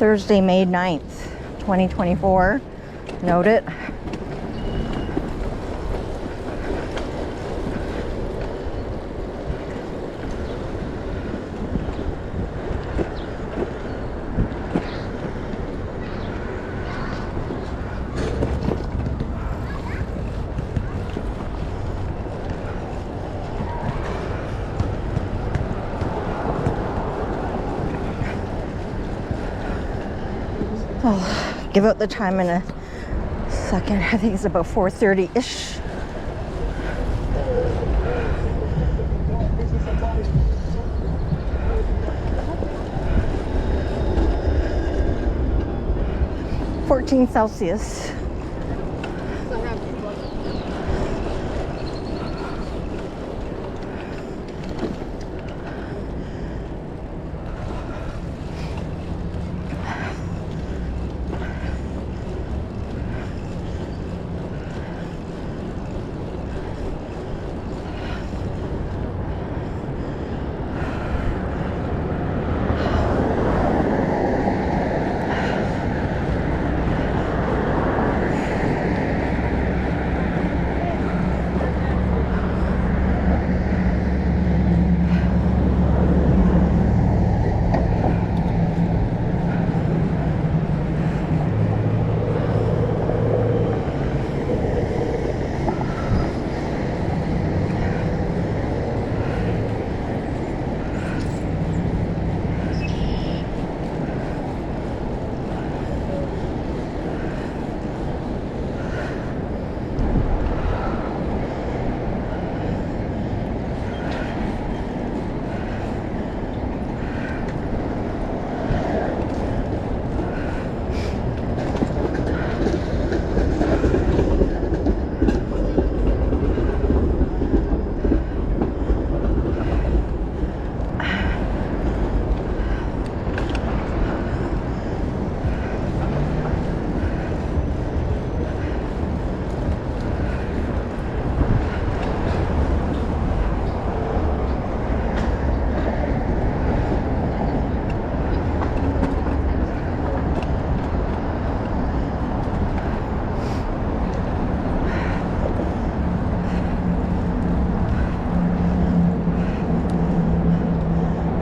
Thursday, May 9th, 2024. Note it. I'll give out the time in a second. I think it's about 4:30-ish. Celsius.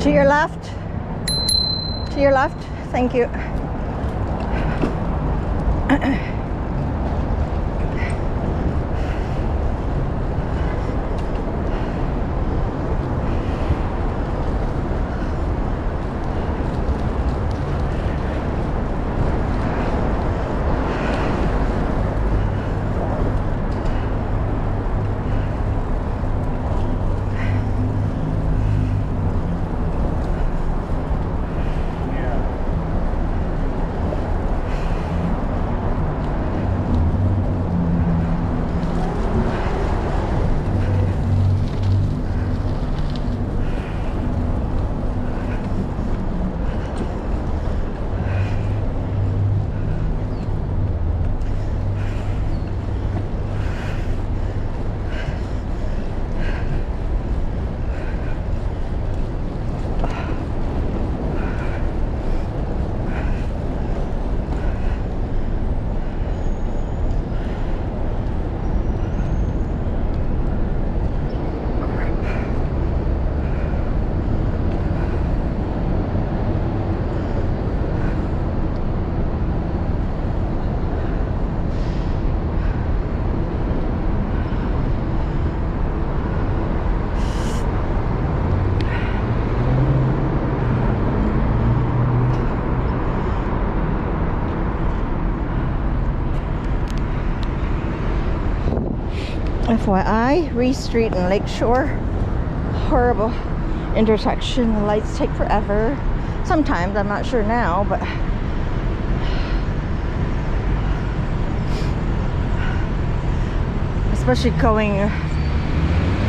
To your left. To your left. Thank you. FYI, Reese Street and Lakeshore. Horrible intersection. The lights take forever. Sometimes, I'm not sure now, but especially going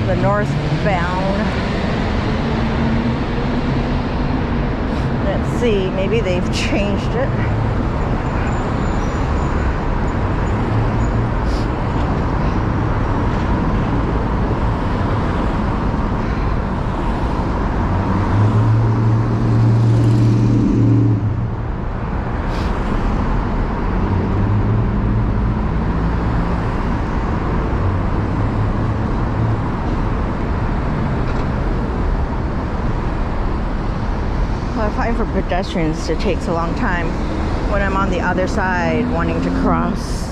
the northbound. Let's see, maybe they've changed it. fine for pedestrians. It takes a long time when I'm on the other side wanting to cross.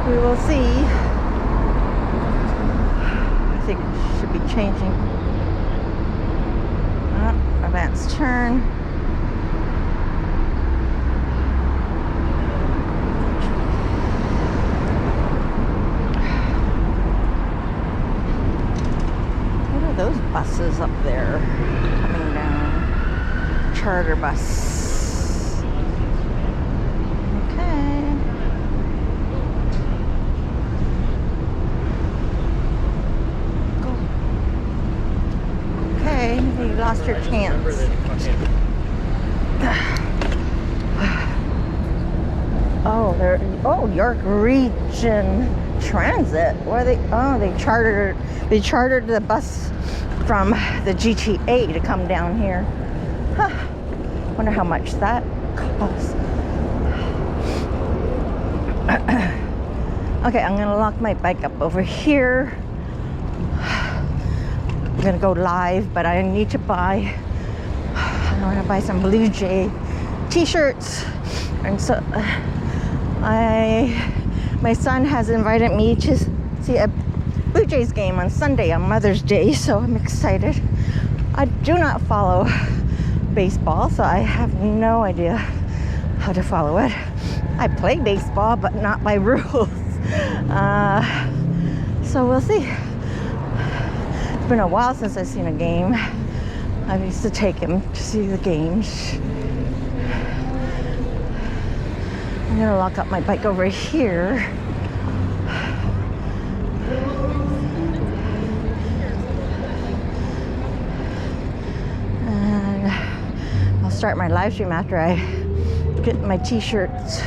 We will see. I think it should be changing. Advanced turn. What are those buses up there coming down? Charter bus. Okay. Go. Okay, you lost your chance. Oh, they're York Region Transit. What are they? Oh, they chartered the bus from the GTA to come down here. Huh. Wonder how much that costs. Okay, I'm gonna lock my bike up over here. I'm gonna go live, but I need to buy. I want to buy some Blue Jay t-shirts, and so my son has invited me to see a Blue Jays game on Sunday, on Mother's Day, so I'm excited. I do not follow baseball, so I have no idea how to follow it. I play baseball, but not by rules. So we'll see. It's been a while since I've seen a game. I used to take him to see the games. I'm gonna lock up my bike over here. And I'll start my live stream after I get my t-shirts.